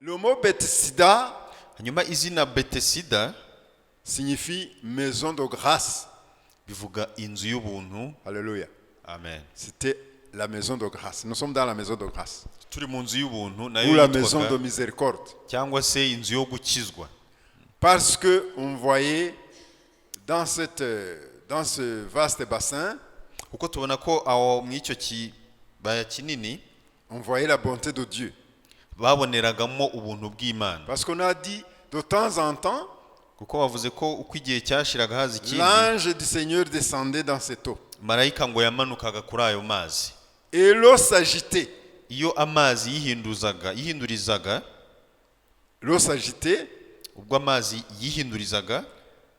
Le mot Bethesda hanyuma izina Betesida signifie maison de grâce. bivuga inzu y'ubuntu. Alléluia. Amen. C'était la maison de grâce. Nous sommes dans la maison de grâce. Turi mu nzu y'ubuntu Ou nayo la maison de yitwaga miséricorde. cyangwa se inzu yo gukizwa, Parce que on voyait dans ce vaste bassin, kuko tubona ko aho mu icyo kibaya kinini on voyait la bonté de Dieu. baboneragamo ubuntu bw'Imana. Parce qu'on a dit de temps en temps, Kuko bavuze ko uko igihe cyashiraga haza ikindi, l'ange du Seigneur descendait dans cette eau. marayika ngo yamanukaga kuri ayo mazi. Et l'eau s'agitait. Iyo amazi yihindurizaga, L'eau s'agitait. ubwo amazi yihindurizaga,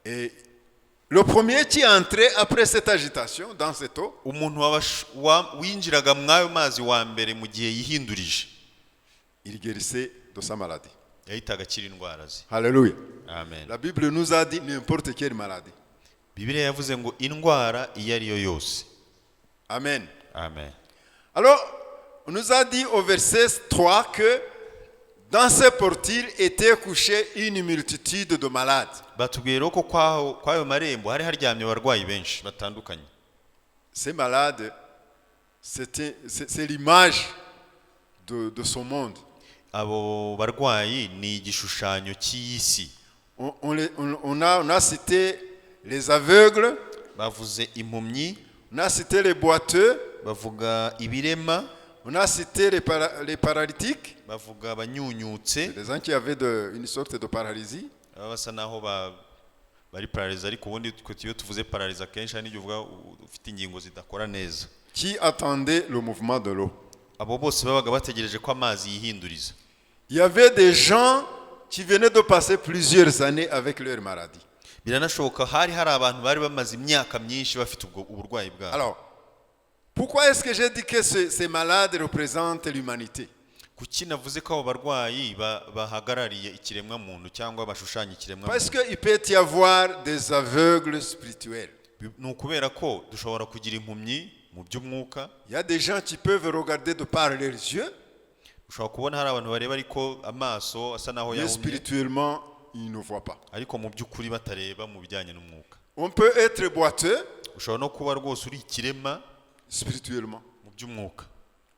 Et le premier qui entrait après cette agitation dans cette eau, umuntu winjiraga mu ayo mazi wa mbere mu gihe yihindurije il guérissait de sa maladie. yahitaga akira indwara ze. Alléluia. Amen. La Bible nous a dit n'importe quelle maladie. Bibiliya yavuze ngo indwara iyo ari yo yose. Amen. Amen. Alors, on nous a dit au verset 3 que dans ce portil était couchée une multitude de malades. Batubwiye rero ko kwayo marembo hari haryamye abarwayi benshi batandukanye. Ces malades, c'est l'image de son monde. Abo barwayi ni igishushanyo cy'isi. On a cité les aveugles, Bavuze impumyi, on a cité les boiteux, bavuga ibirema, on a cité les paralytiques, bavuga abanyunyutse, les gens qui avaient une sorte de paralysie. basa naho bari paralize, ariko ubundi iyo tuvuze paralize akenshi hari n'igihe uvuga ufite ingingo zidakora neza, Qui attendaient le mouvement de l'eau. abo bose babaga bategereje ko amazi yihinduriza. Il y avait des gens qui venaient de passer plusieurs années avec leur maladie. Biranashoboka hari abantu bari bamaze imyaka myinshi bafite ubwo uburwayi bwabo. Alors, pourquoi est-ce que j'ai dit que ces malades représentent l'humanité? Kuki navuze ko abo barwayi bahagarariye ikiremwa muntu cyangwa bashushanya ikiremwa Parce muntu? qu'il peut y avoir des aveugles spirituels. Ni ukubera ko dushobora kugira impumyi mu by'umwuka. Il y a des gens qui peuvent regarder de par leurs yeux, Ushobora kubona hari abantu bareba ariko amaso asa naho mais yahumye, spirituellement, ils ne voient pas. ariko mu by'ukuri batareba mu bijyanye n'umwuka. On peut être boiteux Ushobora no kuba rwose uri ikirema spirituellement. mu by'umwuka.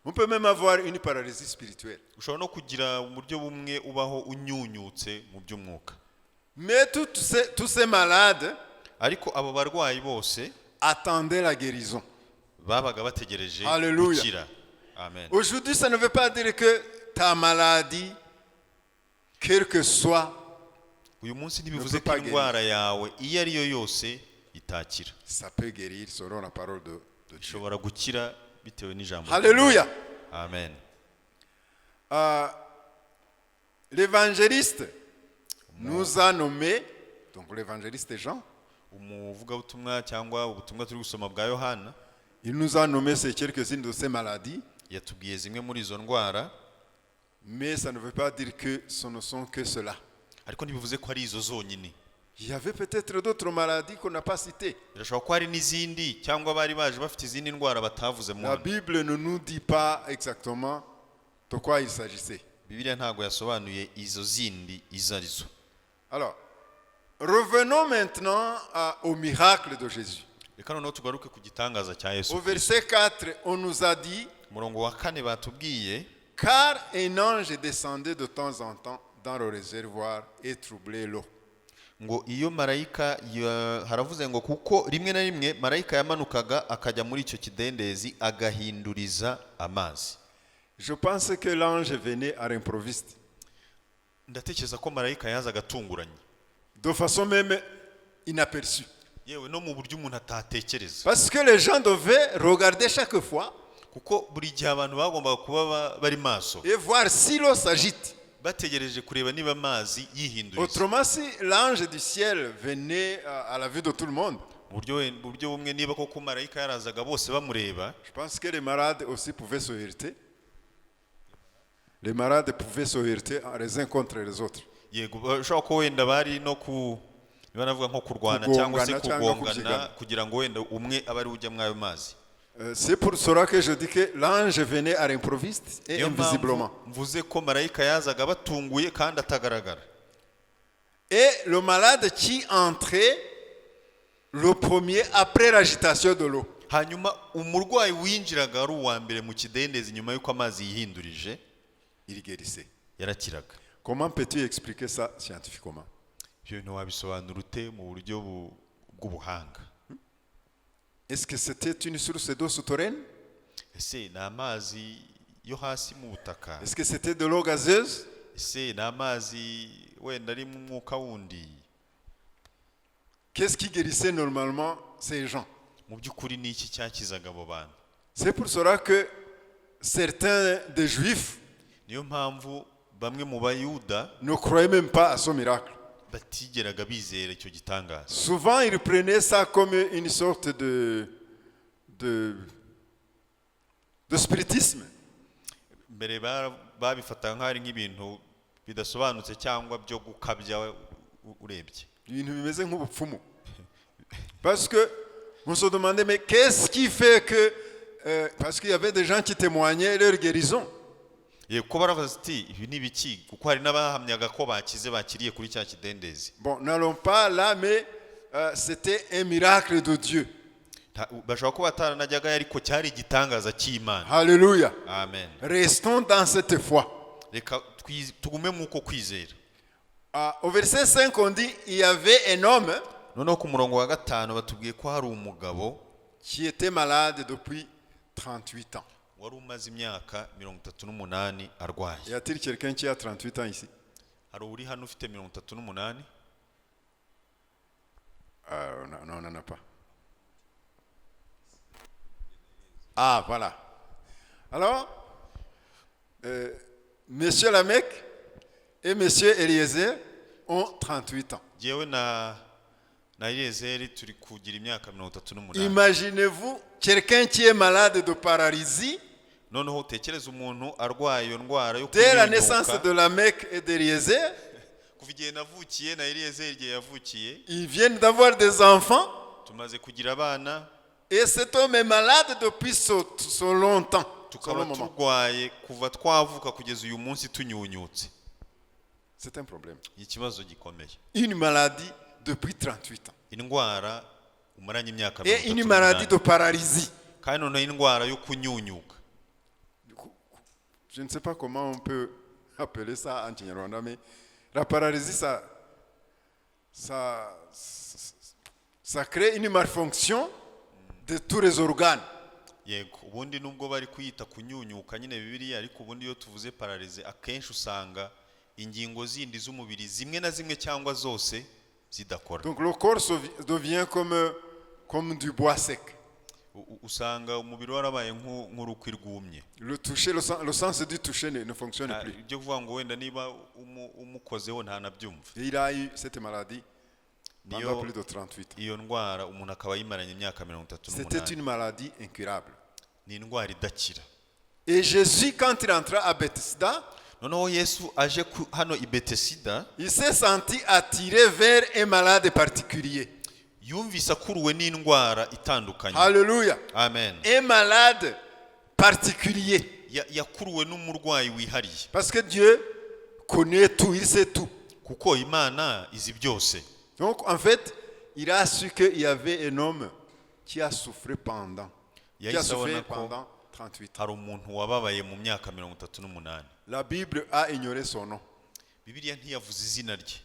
On peut même avoir une paralysie spirituelle. Ushobora no kugira uburyo bumwe ubaho unyunyutse mu by'umwuka. Mais tous ces malades Ariko abo barwayi bose attendaient la guérison. babaga bategereje Alléluia. gukira. Amen. Aujourd'hui, ça ne veut pas dire que ta maladie, quelle que soit, Uyu munsi ntibivuze ko pas indwara yawe iyo ari yo yose itakira. ça peut guérir selon la parole de Dieu. Ishobora gukira bitewe n'ijambo. Alléluia. Amen. L'évangéliste nous a nommé, donc l'évangéliste Jean, Umuvugabutumwa cyangwa ubutumwa turi gusoma bwa Yohana il nous a nommé ces quelques-unes de ces maladies, yatubwiye zimwe muri izo ndwara, mais ça ne veut pas dire que ce ne sont que cela. ariko ntibivuze ko ari izo zonyine. Il y avait peut-être d'autres maladies qu'on n'a pas citées. Birashoboka ko hari n'izindi cyangwa bari baje bafite izindi ndwara batavuze mu La hano. Bible ne nous dit pas exactement de quoi il s'agissait. Bibiliya ntabwo yasobanuye izo zindi izo arizo. Alors, revenons maintenant au miracle de Jésus. Reka noneho tugaruke ku gitangaza cya Yesu. Au verset 4, on nous a dit, Umurongo wa 4 batubwiye, car un ange descendait de temps en temps dans le réservoir et troublait l'eau. ngo iyo marayika haravuze ngo kuko rimwe na rimwe marayika yamanukaga akajya muri icyo kidendezi agahinduriza amazi. Je pense que l'ange venait à l'improviste, Ndatekereza ko marayika yazaga atunguranye, de façon même inaperçue. yewe no mu buryo umuntu atatekereza, Parce que les gens devaient regarder chaque fois kuko buri gihe abantu bagombaga kuba bari maso et voir si l'eau s'agite. bategereje kureba niba amazi yihinduriza. Autrement, si l'ange du ciel venait à la vue de tout le monde, Mu buryo bumwe niba koko marayika yarazaga bose bamureba, je pense que les malades aussi pouvaient se heurter. Les malades pouvaient se heurter les uns contre les autres. yego ushobora ko wenda bari no niba navuga nko kurwana cyangwa se Kugongana cyangwa kugongana kubyigana. kugira ngo wenda umwe abe ari ujya muri ayo mazi. C'est pour cela que je dis que l'ange venait à l'improviste et niyo invisiblement. mpamvu mvuze ko marayika yazaga batunguye kandi atagaragara. Et le malade qui entrait le premier après l'agitation de l'eau. Hanyuma umurwayi winjiraga ari uwa mbere mu kidendezi nyuma y'uko amazi yihindurije, Il guérissait. yarakiraga. Comment peux-tu expliquer ça scientifiquement? Ibyo bintu wabisobanura ute mu buryo bw'ubuhanga? Est-ce que c'était une source d'eau souterraine? Ese ni amazi yo hasi mu butaka? Est-ce que c'était de l'eau gazeuse? Ese ni amazi wenda ari mu mwuka wundi? Qu'est-ce qui guérissait normalement ces gens? Mu by'ukuri ni iki cyakizaga abo bantu? C'est pour cela que certains des Juifs Niyo mpamvu bamwe mu bayuda ne croyaient même pas à ce miracle. batigeraga bizera icyo gitangaza. Souvent, ils prenaient ça comme une sorte de spiritisme. Mbere babifata nk'ari nk'ibintu bidasobanutse cyangwa byo gukabya urebye. Ibintu bimeze nk'ubupfumu. Parce que on se demandait, mais qu'est-ce qui fait que... parce qu'il y avait des gens qui témoignaient leur guérison. Ko baravuze ati ibi ni biki, kuko hari n'abahamyaga ko bakize bakiriye kuri cya kidendezi. Bon, n'allons pas là, mais c'était un miracle de Dieu. Bashobora kuba bataranajyaga ariko cyari igitangaza cy'Imana. Alléluia. Amen. Restons dans cette foi. Reka tugume muko kwizera. Au verset 5, on dit, il y avait un homme Noneho ku murongo wa 5 batubwiye ko hari umugabo qui était malade depuis 38 ans. wari umaze imyaka 38 arwaye. Y a-t-il quelqu'un qui a 38 ans ici? Hari uri hano ufite 38? Non, on n'en a pas. Ah, voilà. Alors, Monsieur Lamech et Monsieur Eliezer ont 38 ans. Jewe na Eliezer turi kugira imyaka 38. Imaginez-vous quelqu'un qui est malade de paralysie Noneho utekereza umuntu arwaye iyo ndwara yo dès la naissance de Lamech et d'Eliezer. kuva igihe navukiye na Eliezer igihe yavukiye. Ils viennent d'avoir des enfants. Tumaze kugira abana. Et cet homme est malade depuis so longtemps. Tukaba turwaye kuva twavuka kugeza uyu munsi tunyunyutse. C'est un problème. Ikibazo gikomeye. Une maladie depuis 38 ans. Indwara umaranye imyaka 38. Et une maladie de paralysie. Kandi noneho indwara yo kunyunyuka. Je ne sais pas comment on peut appeler ça en Kinyarwanda, mais la paralysie, ça crée une malfonction de tous les organes. Yego, ubundi nubwo bari kuyita kunyunyuka nyine Bibiliya, ariko ubundi iyo tuvuze paralize akenshi usanga ingingo zindi z'umubiri zimwe na zimwe cyangwa zose zidakora. Donc le corps devient comme du bois sec. Usanga umubiri warabaye nk'urukwi rwumye. Le toucher, le sens du toucher ne fonctionne plus. Ibyo kuvuga ngo wenda niba umukozeho nta nabyumva. Il a eu cette maladie pendant plus de 38 ans. Iyo ndwara umuntu akaba yimaranye imyaka 38. C'était une maladie incurable. Ni indwara idakira. Et Jésus, quand il entra à Bethesda, noneho Yesu aje hano i Betesida, il s'est senti attiré vers un malade particulier. Yumvise akuruwe n'indwara itandukanye. Alléluia. Amen. Un malade particulier. Yakuruwe n'umurwayi wihariye. Parce que Dieu connaît tout, il sait tout. Kuko Imana izi byose. Donc en fait, il a su qu'il y avait un homme qui a souffert pendant 38 ans. Hari umuntu wababaye mu myaka 38. La Bible a ignoré son nom. Bibiliya ntiyavuze izina rye.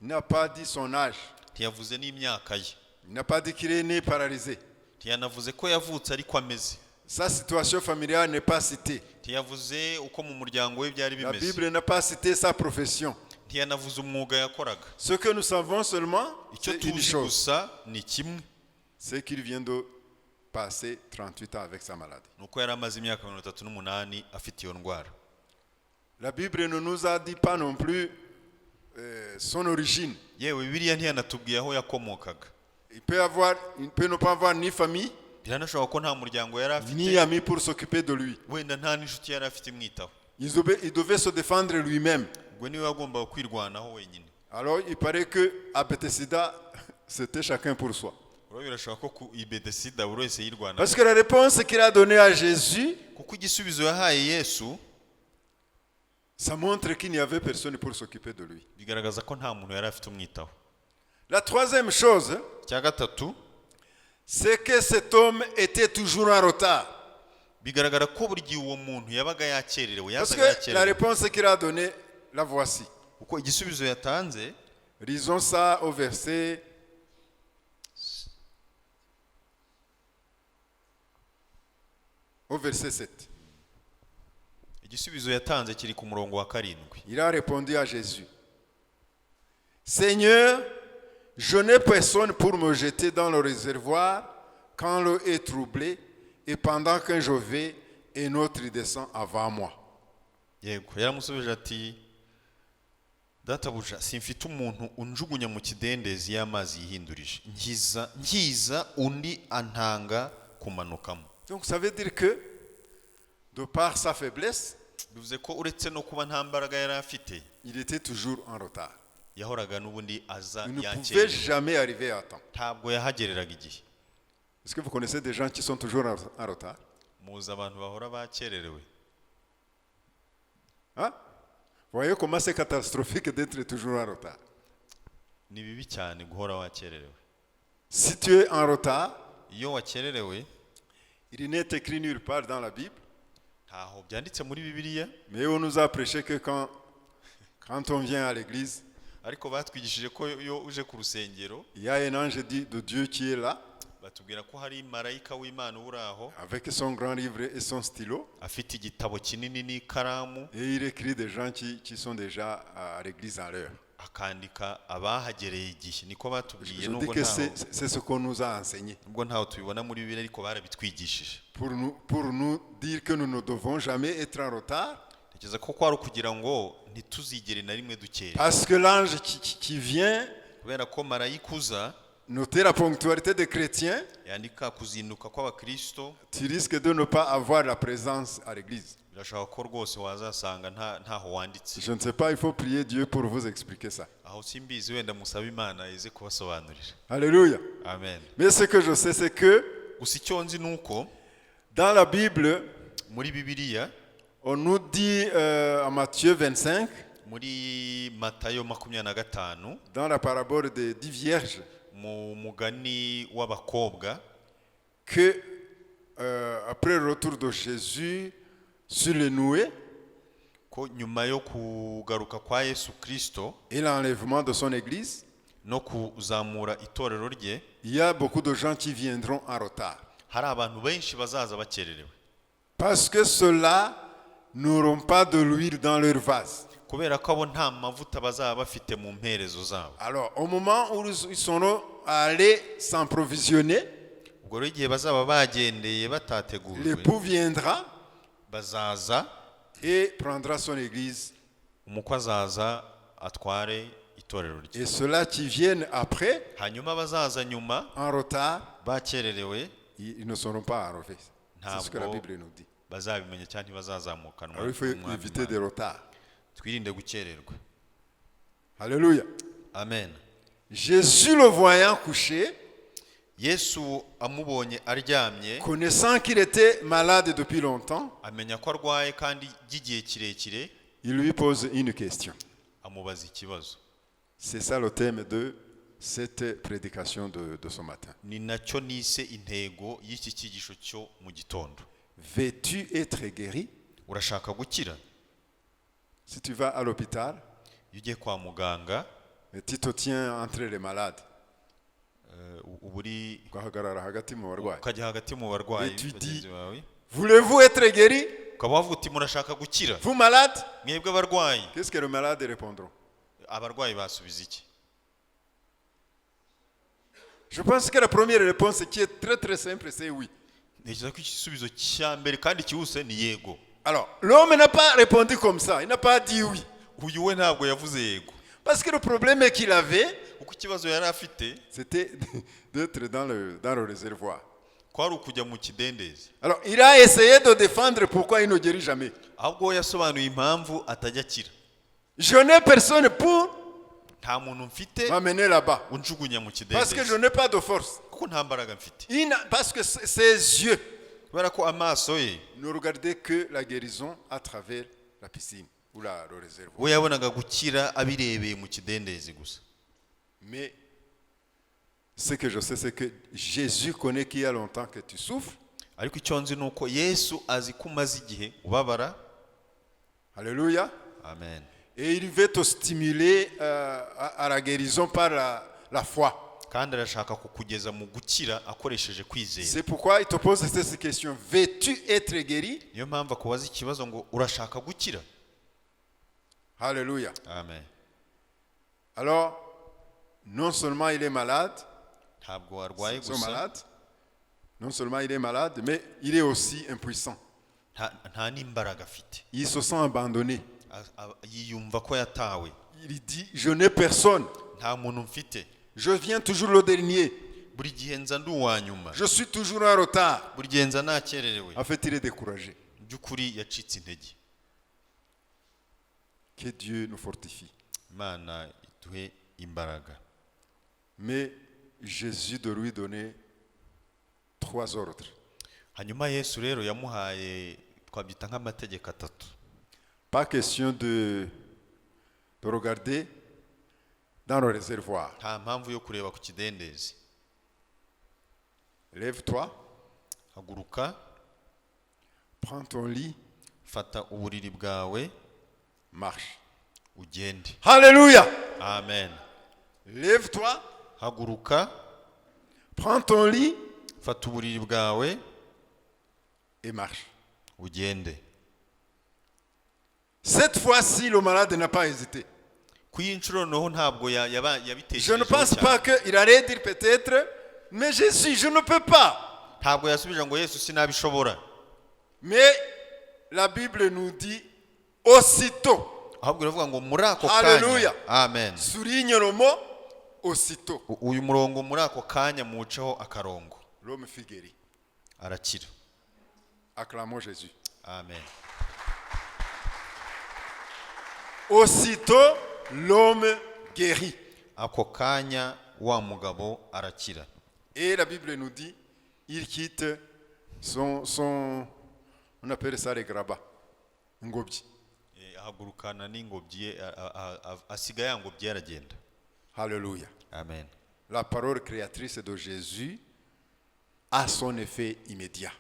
Il n'a pas dit son âge. Ntiyavuze n'imyaka ye. Il n'a pas dit qu'il est né paralysé. Ntiyanavuze ko yavutse ariko ameze. Sa situation familiale n'est pas citée. Ntiyavuze uko mu muryango we byari La bimeze. Bible n'a pas cité sa profession. Ntiyanavuze umwuga yakoraga. Ce que nous savons seulement, Icyo c'est une tuzi chose. gusa ni kimwe. C'est qu'il vient de passer 38 ans avec sa maladie. Nuko yari amaze imyaka 38 afite iyo ndwara. La Bible ne nous a dit pas non plus son origine. Yewe Bibiliya ntiyanatubwiye aho yakomokaga. Il peut ne pas avoir ni famille, Biranashoboka ko nta muryango yari afite. ni amis pour s'occuper de lui. Wenda nta n'inshuti yari afite imwitaho. Il devait se défendre lui-même. Gwe niwe yagombaga kwirwanaho wenyine. Alors il paraît que à Bethesda, c'était chacun pour soi. Urabona birashoboka ko ku Ibedesida buri wese yirwana. Parce que la réponse qu'il a donnée à Jésus, Kuko igisubizo yahaye Yesu ça montre qu'il n'y avait personne pour s'occuper de lui. bigaragaza ko nta muntu yari afite umwitaho. La troisième chose, Cya gatatu c'est que cet homme était toujours en retard. bigaragara ko buri gihe uwo muntu yabaga yakererewe, Parce yazaga que la yakererewe. réponse qu'il a donnée, la voici. Kuko igisubizo yatanze Lisons ça au verset 7. igisubizo yatanze kiri ku murongo wa 7. Il a répondu à Jésus. Seigneur, je n'ai personne pour me jeter dans le réservoir quand l'eau est troublée et pendant que je vais, un autre descend avant moi. Yego, yaramusubije ati databuja simfite umuntu unjugunya mu kidendezi y'amazi yihindurije. Nkiza undi antanga kumanukamo. Donc ça veut dire que, de par sa faiblesse, Bivuze ko uretse no kuba nta mbaraga yari afite, il était toujours en retard. yahoraga n'ubundi aza Il ne pouvait yakererewe. jamais arriver à temps. Ntabwo yahagereraga igihe. Est-ce que vous connaissez des gens qui sont toujours en retard? Muzi abantu bahora bakererewe. Hein? Vous voyez comment c'est catastrophique d'être toujours en retard. Ni bibi cyane guhora wakererewe. Si tu es en retard, Iyo wakererewe il n'est écrit nulle part dans la Bible, ntaho byanditse muri Bibiliya, mais on nous a prêché que quand on vient à l'église, ariko batwigishije ko iyo uje ku rusengero il y a un ange de Dieu qui est là, batubwira ko hari marayika w'Imana uri aho avec son grand livre et son stylo, afite igitabo kinini n'ikaramu, et il écrit des gens qui sont déjà à l'église à l'heure. akandika abahagereye igihe. Niko batubwiye Je dis nubwo que ntaho c'est ce qu'on nous a enseigné. tubibona muri Bibiliya, ariko barabitwigishije. Pour nous dire que nous ne devons jamais être en retard. Ntekereza ko kwari ukugira ngo ntituzigere na rimwe dukere. Parce que l'ange qui vient Kubera ko marayika uza noter la ponctualité des chrétiens, yandika kuzinduka kw'abakristo, tu risques de ne pas avoir la présence à l'église. birashobora ko rwose wazasanga ntaho wanditse. Je ne sais pas, il faut prier Dieu pour vous expliquer ça. Aho simbizi, wenda musaba Imana ize kubasobanurira. Alléluia. Amen. Mais ce que je sais, c'est que Gusa icyo nzi ni uko dans la Bible, muri Bibiliya, on nous dit en Matthieu 25, muri Matayo 25, dans la parabole des 10 vierges, mu mugani w'abakobwa, que après le retour de Jésus sur les nuées ko nyuma yo kugaruka kwa Yesu Kristo et l'enlèvement de son église, no kuzamura itorero rye, il y a beaucoup de gens qui viendront en retard. hari abantu benshi bazaza bakererewe. Parce que ceux-là n'auront pas de l'huile dans leur vase. Kubera ko abo nta mavuta bazaba bafite mu mperezo zabo. Alors, au moment où ils seront allés s'approvisionner, Ubwo rero igihe bazaba bagendeye batategujwe, l'époux viendra bazaza, et prendra son église. umukwe azaza atware itorero rye. Et ceux-là qui viennent après, Hanyuma bazaza nyuma en retard, bakererewe, ils ne seront pas enlevés. C'est ce que la Bible nous dit. bazabimenya cyangwa ntibazazamukana. Alors, il faut éviter des retards. Twirinde gukererwa. Alléluia. Amen. Jésus, le voyant couché, Yesu amubonye aryamye, connaissant qu'il était malade depuis longtemps, amenya ko arwaye kandi by'igihe kirekire, il lui pose une question. amubaza ikibazo. C'est ça le thème de cette prédication de ce matin. Ni nacyo nise intego y'iki cyigisho cyo mu gitondo. Veux-tu être guéri? Urashaka gukira? Si tu vas à l'hôpital, Iyo ugiye kwa muganga, et tu te tiens entre les malades, uburi ugahagarara hagati mu barwayi. ukajya hagati mu barwayi Et tu bagenzi dis, bawe, voulez-vous être guéri? ukaba wavuga uti murashaka gukira Vous malade? mwebwe abarwayi? Qu'est-ce que les malades répondront? Abarwayi basubiza iki? Je pense que la première réponse qui est très très simple, c'est oui. Ntekereza ko igisubizo cya mbere kandi cyihuse ni yego. Alors, l'homme n'a pas répondu comme ça, il n'a pas dit oui. Uyu we ntabwo yavuze yego, Parce que le problème qu'il avait, kuko ikibazo yari afite c'était d'être dans le réservoir. kwari ukujya mu kidendezi. Alors, il a essayé de défendre pourquoi il ne guérit jamais. Ahubwo yasobanuye impamvu atajya akira. Je n'ai personne pour Nta muntu mfite m'amener là-bas. unjugunya mu Parce que je kidendezi, n'ai pas de force. kuko ko nta mbaraga mfite Parce que ses yeux kubera ko amaso ye ne regardaient que la guérison à travers la piscine ou le réservoir. we yabonaga gukira abirebeye mu kidendezi gusa. Mais ce que je sais, c'est que Jésus connaît qu'il y a longtemps que tu souffres. ariko icyo nzi ni uko Yesu azi ko umaze igihe ubabara. Alléluia. Amen. Et il veut te stimuler à la guérison par la foi. kandi arashaka kukugeza mu gukira akoresheje kwizera. C'est pourquoi il te pose cette question. Veux-tu être guéri? niyo mpamvu akubaza ikibazo ngo urashaka gukira. Alléluia. Amen. Alors, non seulement il est malade, ntabwo arwaye ils sont gusa malades, non seulement il est malade, mais il est aussi impuissant. nta n'imbaraga afite. Il se sent abandonné. yiyumva ko yatawe. Il dit, je n'ai personne. nta muntu mfite. Je viens toujours le dernier. buri gihe nza ndi uwa nyuma. Je suis toujours en retard. buri gihe nza nakererewe. En fait, il est découragé. by'ukuri yacitse intege. Que Dieu nous fortifie. Imana iduhe imbaraga. Mais Jésus de lui donner 3 ordres. hanyuma Yesu rero yamuhaye twabyita nk'amategeko 3. Pas question de regarder dans le réservoir. nta mpamvu yo kureba ku kidendezi. Lève-toi, haguruka, prends ton lit, fata uburiri bwawe, marche. ugende. Alléluia. Amen. Lève-toi, haguruka, prends ton lit fata uburiri bwawe, et marche. ugende. Cette fois-ci, le malade n'a pas hésité. ku y'inshuro noneho ntabwo Je ne yabitekerejeho pense cyane. pas qu'il allait dire peut-être, mais Jésus, je ne peux pas. ntabwo yasubije ngo Yesu sinabishobora. Mais la Bible nous dit aussitôt. ahubwo iravuga ngo muri ako Hallelujah. kanya. Amen. Souligne le mot aussitôt. uyu murongo muri ako kanya muwuceho akarongo. L'homme fut guéri. arakira. Acclamons Jésus. Amen. Aussitôt, l'homme guérit. ako kanya wa mugabo arakira. Et la Bible nous dit, il quitte son on appelle ça les grabats. Ngobyi. ahagurukana n'ingobyi ye, asiga ya ngobyi ye aragenda. Alléluia. Amen. La parole créatrice de Jésus a son effet immédiat.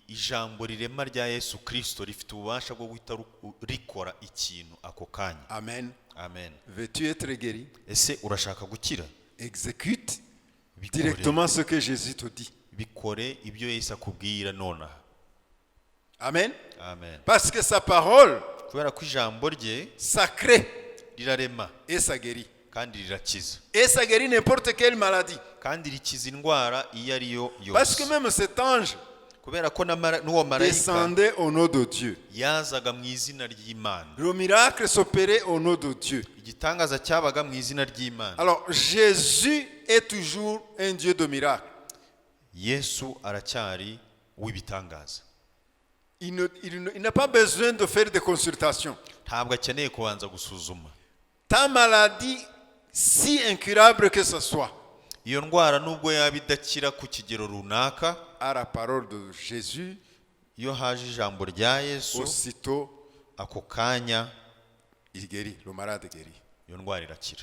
ijambo rirema rya Yesu Kristo rifite ububasha bwo guhita rikora ikintu ako kanya. Amen. Amen. Veux-tu être guéri? ese urashaka gukira? Exécute directement ce que Jésus te dit. bikore ibyo Yesu akubwira nonaha. Amen. Amen. Parce que sa parole, kubera ko ijambo rye ça crée rirarema et ça guérit. kandi rirakiza. Et ça guérit n'importe quelle maladie. kandi rikiza indwara iyo ari yo Parce que yose. même cet ange kubera ko n'uwo marayika descendait au nom de Dieu. yazaga mu izina ry'Imana. Le miracle s'opérait au nom de Dieu. igitangaza cyabaga mu izina ry'Imana. Alors Jésus est toujours un Dieu de miracles. Yesu aracyari uw'ibitangaza. Il n'a pas besoin de faire des consultations. ntabwo akeneye kubanza gusuzuma. Ta maladie, si incurable que ce soit, iyo ndwara nubwo yaba idakira ku kigero runaka, à la parole de Jésus, iyo haje ijambo rya Yesu aussitôt ako kanya il guérit, le malade guérit. iyo ndwara irakira.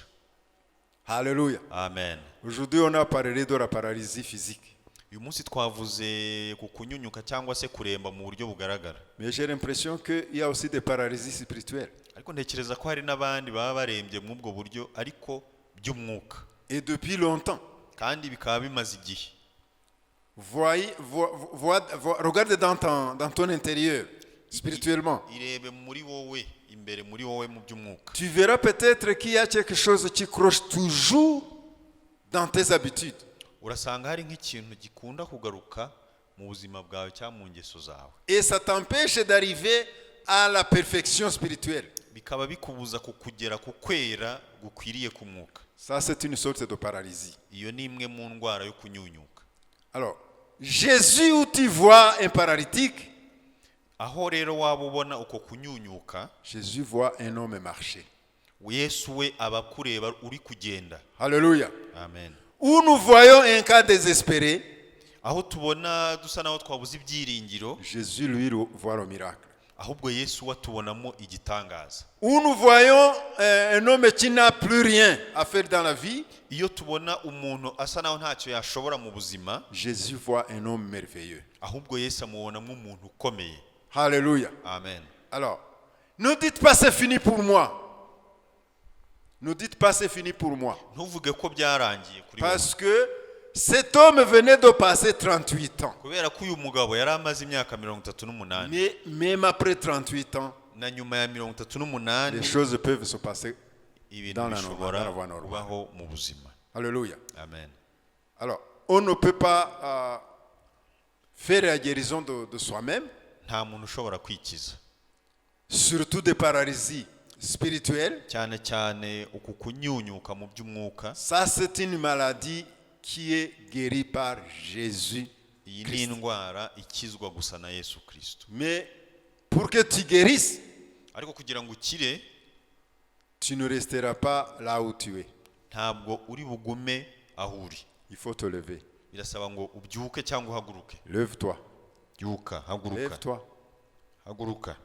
Alléluia. Amen. Aujourd'hui, on a parlé de la paralysie physique. uyu munsi twavuze ku kunyunyuka cyangwa se kuremba mu buryo bugaragara. Mais j'ai l'impression qu'il y a aussi des paralysies spirituelles. ariko ntekereza ko hari n'abandi baba barembye muri ubwo buryo ariko by'umwuka. Et depuis longtemps. kandi bikaba bimaze igihe. Regarde dans ton intérieur, spirituellement. irebe muri wowe, imbere muri wowe mu by'umwuka. Tu verras peut-être qu'il y a quelque chose qui croche toujours dans tes habitudes. urasanga hari nk'ikintu gikunda kugaruka mu buzima bwawe cyangwa mu ngeso zawe. Et ça t'empêche d'arriver à la perfection spirituelle. bikaba bikubuza kukugera ku kwera gukwiriye ku mwuka. Ça, c'est une sorte de paralysie. iyo ni imwe mu ndwara yo kunyunyuka. Alors, Jésus, où tu vois un paralytique, aho rero waba ubona uko kunyunyuka, Jésus voit un homme marcher. Yesu we aba akureba uri kugenda. Alléluia. Amen. où nous voyons un cas désespéré, aho tubona dusa naho twabuze ibyiringiro, Jésus, lui, voit le miracle. ahubwo Yesu watubonamo igitangaza. Où nous voyons un homme qui n'a plus rien à faire dans la vie, Iyo tubona umuntu asa naho ntacyo yashobora mu buzima, Jésus voit un homme merveilleux. ahubwo Yesu amubonamo umuntu ukomeye. Alléluia. Amen. Alors, ne dites pas c'est fini pour moi. Ne dites pas c'est fini pour moi. Ntuvuge ko byarangiye kuri wowe, Parce que cet homme venait de passer 38 ans. kubera ko uyu mugabo yari amaze imyaka 38, Mais même après 38 ans, na nyuma ya 38 les choses peuvent se passer. ibintu dans la bishobora voie normale. kubaho mu buzima. Alléluia. Amen. Alors, on ne peut pas faire la guérison de soi-même, Nta muntu ushobora kwikiza, surtout des paralysies spirituelles. cyane cyane uku kunyunyuka mu by'umwuka. Ça, c'est une maladie qui est guérie par Jésus. Iyi ni indwara ikizwa gusa na Yesu Kristo. Mais pour que tu guérisses, Ariko kugira ngo ukire, tu ne resteras pas là où tu es. ntabwo uri bugume aho uri. Il faut te lever. Birasaba ngo ubyuke cyangwa uhaguruke. Lève-toi. Byuka, haguruka. Lève-toi. Haguruka,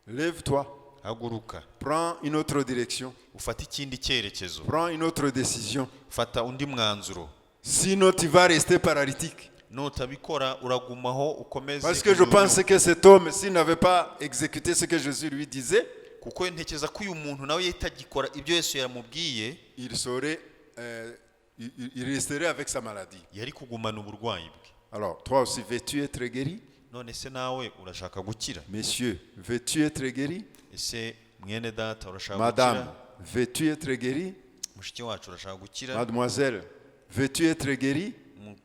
Lève-toi. haguruka. Prends une autre direction. Ufata ikindi cyerekezo. Prends une autre décision. Fata undi mwanzuro. Sinon, tu vas rester paralytique. Nutabikora uragumaho ukomeze. Parce que je pense que cet homme, s'il n'avait pas exécuté ce que Jésus lui disait, kuko ntekereza ko uyu muntu nawe yitagikora ibyo Yesu yaramubwiye, il resterait avec sa maladie. yari kugumana uburwayi bwe. Alors, toi aussi, veux-tu être guéri? None se nawe urashaka gukira? Monsieur, veux-tu être guéri? Ese mwene data urashaka Madame, gukira? veux-tu être guéri? Mushiki wacu urashaka gukira? Mademoiselle, veux-tu être guéri?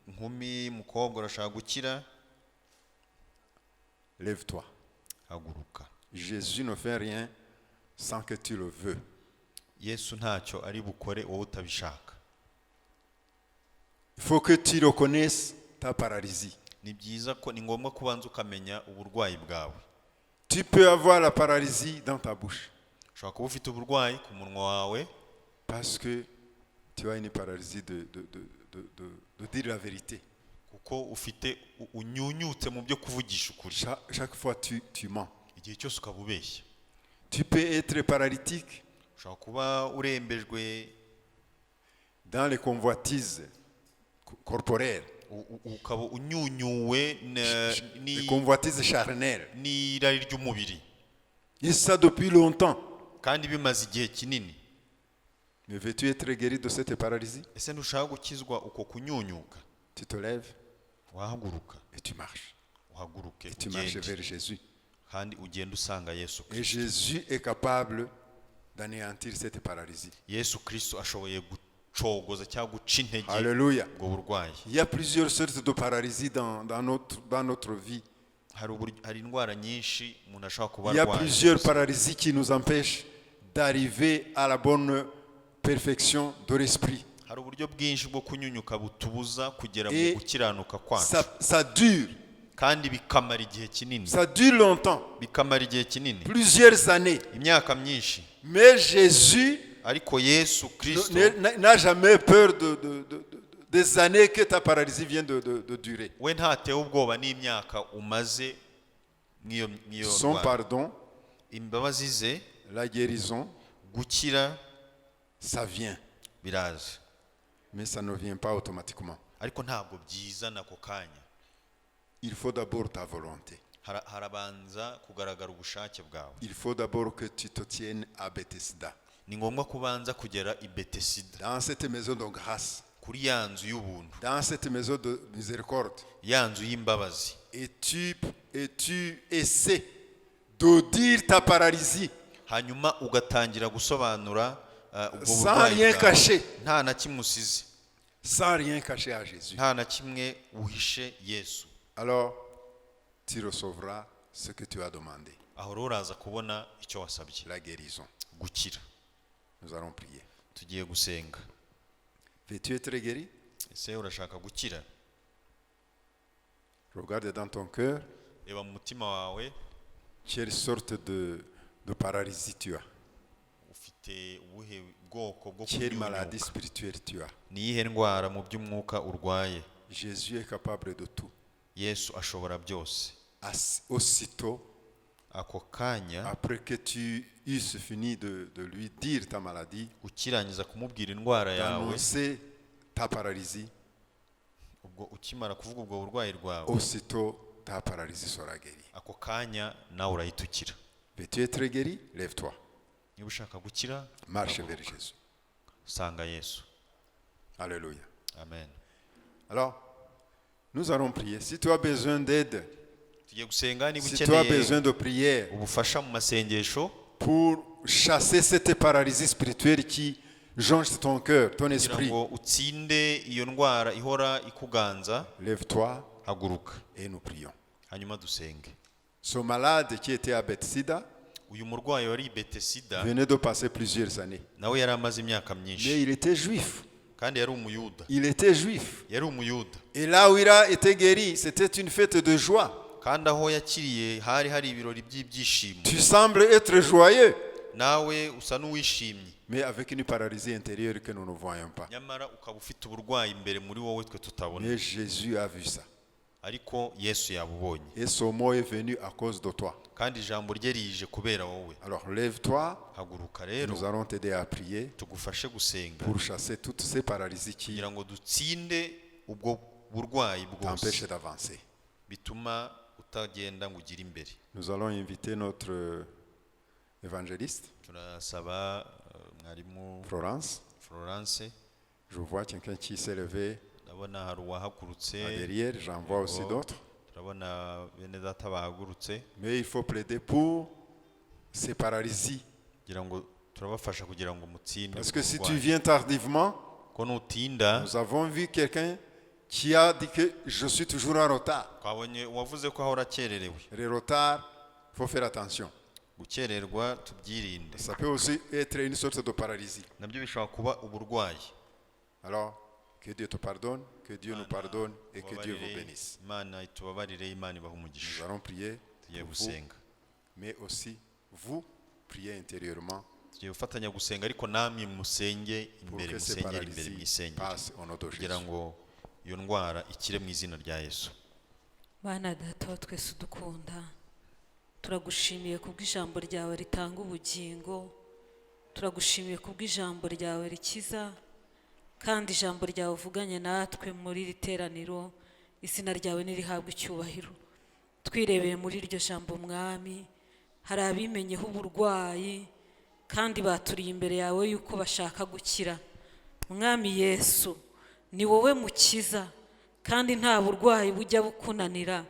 Nkumi, mukobwa urashaka gukira? Lève-toi. Haguruka. Jésus ne fait rien sans que tu le veux. Yesu ntacyo ari bukore wowe utabishaka. Il faut que tu reconnaisses ta paralysie. Ni byiza ko ni ngombwa kubanza ukamenya uburwayi bwawe. Tu peux avoir la paralysie dans ta bouche. Ushobora kuba ufite uburwayi ku munwa wawe, parce que tu as une paralysie de dire la vérité. kuko ufite unyunyutse mu byo kuvugisha ukuri. Chaque fois tu mens. Igihe cyose ukaba ubeshya. Tu peux être paralytique Ushobora kuba urembejwe dans les convoitises corporelles, ukaba unyunyuwe les convoitises charnelles. n'irari ry'umubiri, Et ça depuis longtemps. kandi bimaze igihe kinini. Mais veux-tu être guéri de cette paralysie? Ese ntushaka gukizwa uko kunyunyuka? Tu te lèves Wahaguruka, et tu marches. uhaguruke Et tu marches ugende, vers Jésus. kandi ugende usanga Yesu Et Kristo. Jésus est capable d'anéantir cette paralysie. Yesu Kristo ashoboye gucogoza cyangwa guca intege Alléluia. ubwo burwayi. Il y a plusieurs sortes de paralysie dans notre vie. Hari indwara nyinshi umuntu ashobora kuba Il y a arwaye. plusieurs paralysies qui nous empêchent d'arriver à la bonne perfection de l'esprit. Hari uburyo bwinshi bwo kunyunyuka butubuza kugera mu Et gukiranuka kwacu, ça dure. kandi bikamara igihe kinini. Ça dure longtemps. Bikamara igihe kinini, Plusieurs années. imyaka myinshi. Mais Jésus Ariko Yesu Kristo n'a jamais peur des années que ta paralysie vient de durer. we ntatewe ubwoba n'imyaka umaze nk'iyo Son ndwara. pardon, Imbabazi ze, la guérison, gukira ça vient. biraza, Mais ça ne vient pas automatiquement. ariko ntabwo byizana ako kanya. Il faut d'abord ta volonté. Harabanza kugaragara ubushake bwawe. Il faut d'abord que tu te tiennes à Bethesda. Ni ngombwa kubanza kugera i Betesida, Dans cette maison de grâce. kuri ya nzu y'ubuntu, Dans cette maison de miséricorde. ya nzu y'imbabazi. Et tu essaies de dire ta paralysie Hanyuma ugatangira gusobanura ubwo sans burwayi rien bwawe, cacher. nta na kimwe usize, Sans rien cacher à Jésus. nta na kimwe uhishe Yesu. Alors, tu recevras ce que tu as demandé. Aho rero uraza kubona icyo wasabye, La guérison. gukira. Nous allons prier. Tugiye gusenga. Veux-tu être guéri? Ese urashaka gukira? Regarde dans ton cœur Reba mu mutima wawe, quelle sorte de paralysie tu as. ufite ufite ubuhe bwoko bwo Quelle maladie kunyunyuka spirituelle tu as? ni iyihe ndwara mu by'umwuka urwaye Jésus est capable de tout. Yesu ashobora byose Aussitôt, ako kanya après que tu eusses fini de lui dire ta maladie, ukirangiza kumubwira indwara yawe d'annoncer ta paralysie, ubwo ukimara kuvuga ubwo burwayi rwawe aussitôt ta paralysie sera guérie. ako kanya nawe urahita ukira. Veux-tu être guéri? Lève-toi. Niba ushaka gukira Marche vers Jésus. sanga Yesu. Alléluia. Amen. Alors, nous allons prier. Si tu as besoin d'aide, Tugiye gusenga niba si tu as ukeneye besoin de prière ubufasha mu masengesho pour chasser cette paralysie spirituelle qui jonche ton cœur, ton kugira esprit, ngo utsinde iyo ndwara ihora ikuganza, lève-toi haguruka et nous prions. hanyuma dusenge. Ce malade qui était à Bethsaida Uyu murwayi wari i Betesida venait de passer plusieurs années. nawe yari amaze imyaka Mais myinshi il était juif. kandi yari umuyuda. Il était juif. Yari umuyuda Et là où il a été guéri, c'était une fête de joie. kandi aho yakiriye hari hari ibirori by'ibyishimo. Tu sembles être joyeux, Nawe usa n'uwishimye mais avec une paralysie intérieure que nous ne voyons pas. nyamara ukaba ufite uburwayi imbere muri wowe twe tutabona, Mais Jésus a vu ça. ariko Yesu yabubonye Et son mot est venu à cause de toi. kandi ijambo rye rije kubera wowe. Alors lève-toi, Haguruka rero nous allons t'aider à prier tugufashe gusenga pour chasser toutes ces paralysies qui kugira ngo dutsinde ubwo burwayi bwose t'empêchent d'avancer. bituma utagenda ngo ugire imbere. Nous allons inviter notre évangéliste, Turasaba mwarimu Florence. Florence. Je vois quelqu'un qui s'est levé Ndabona hari uwahagurutse, derrière, j'en vois aussi d'autres. turabona bene data bahagurutse Mais il faut plaider pour ces paralysies. kugira ngo turabafasha kugira ngo mutsinde Parce que si tu uburwayi. viens tardivement, Ko nutinda nous avons vu quelqu'un qui a dit que je suis toujours en retard. twabonye uwavuze ko ahora akererewe. Les retards, il faut faire attention. Gukererwa tubyirinde, Ça peut aussi être une sorte de paralysie. nabyo bishobora kuba uburwayi. Alors, que Dieu te pardonne, que Dieu nous pardonne et que Dieu vous Tubabarire, bénisse. Imana itubabarire, Imana ibahe Nous umugisha. allons prier Tugiye pour vous, gusenga, mais aussi vous priez intérieurement tugiye gufatanya gusenga, ariko namwe musenge pour imbere, que ces musengere imbere paralysies mwisengere passent au nom de kugira Jésus. ngo iyo ndwara ikire mu izina rya Yesu. Bana data wa twese udukunda, turagushimiye kubw'ijambo ryawe ritanga ubugingo, turagushimiye kubw'ijambo ryawe rikiza, kandi ijambo ryawe uvuganye natwe muri iri teraniro, izina ryawe nirihabwe icyubahiro. Twirebeye muri iryo jambo mwami, hari abimenyeho uburwayi kandi baturiye imbere yawe yuko bashaka gukira. Mwami Yesu, ni wowe mukiza kandi nta burwayi bujya bukunanira,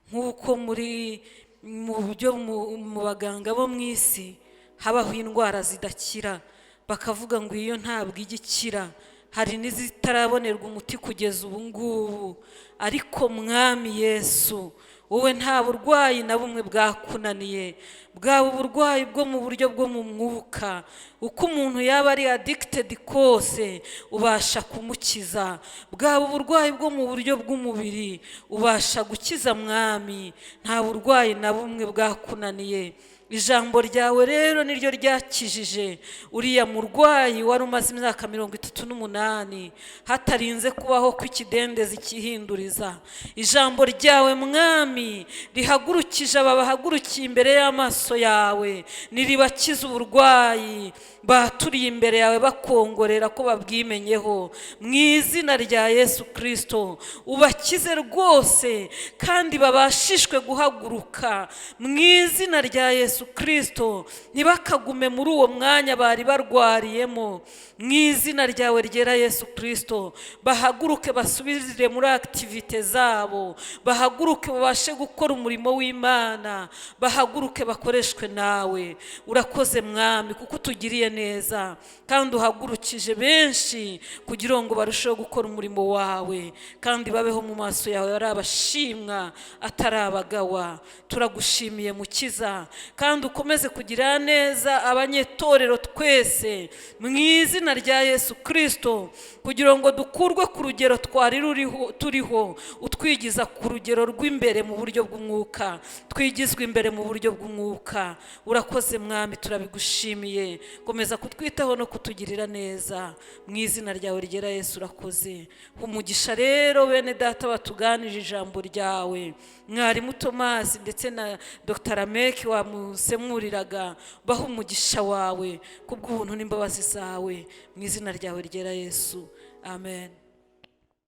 nk'uko mu buryo mu baganga bo mu isi habaho indwara zidakira, bakavuga ngo iyo ntabwo ijya ikira, hari n'izitarabonerwa umuti kugeza ubu ngubu. Ariko Mwami Yesu, wowe nta burwayi na bumwe bwakunaniye, bwaba uburwayi bwo mu buryo bwo mu mwuka, uko umuntu yaba ari addicted kose ubasha kumukiza, bwaba uburwayi bwo mu buryo bw'umubiri ubasha gukiza. Mwami, nta burwayi na bumwe bwakunaniye. Ijambo ryawe rero niryo ryakijije uriya murwayi wari umaze imyaka 38 hatarinze kubaho kw'ikidendezi kihinduriza. Ijambo ryawe Mwami rihagurukije aba bahagurukiye imbere y'amaso yawe, niribakiza uburwayi baturiye imbere yawe bakongorera ko babwimenyeho, mu izina rya Yesu Kristo. Ubakize rwose kandi babashishwe guhaguruka mu izina rya Yesu Kristo, ntibakagume muri uwo mwanya bari barwariyemo. Mu izina ryawe ryera Yesu Kristo, bahaguruke basubire muri activite zabo, bahaguruke babashe gukora umurimo w'Imana, bahaguruke bakoreshwe nawe. Urakoze Mwami kuko utugiriye neza kandi uhagurukije benshi kugira ngo barusheho gukora umurimo wawe kandi babeho mu maso yawe ari abashimwa atari abagawa. Turagushimiye Mukiza, kandi ukomeze kugira neza abanyetorero twese mu izina rya Yesu Kristo, kugira ngo dukurwe ku rugero twari turiho, utwigiza ku rugero rw'imbere mu buryo bw'umwuka, twigizwe imbere mu buryo bw'umwuka. Urakoze Mwami, turabigushimiye. Komeza komeza kutwitaho no kutugirira neza mu izina ryawe ryera Yesu urakoze. Umugisha rero bene data batuganije ijambo ryawe, mwarimu Tomasi ndetse na Dr. Ameki wamusemuriraga, baho umugisha wawe kubw'ubuntu n'imbabazi zawe mu izina ryawe ryera Yesu, amen.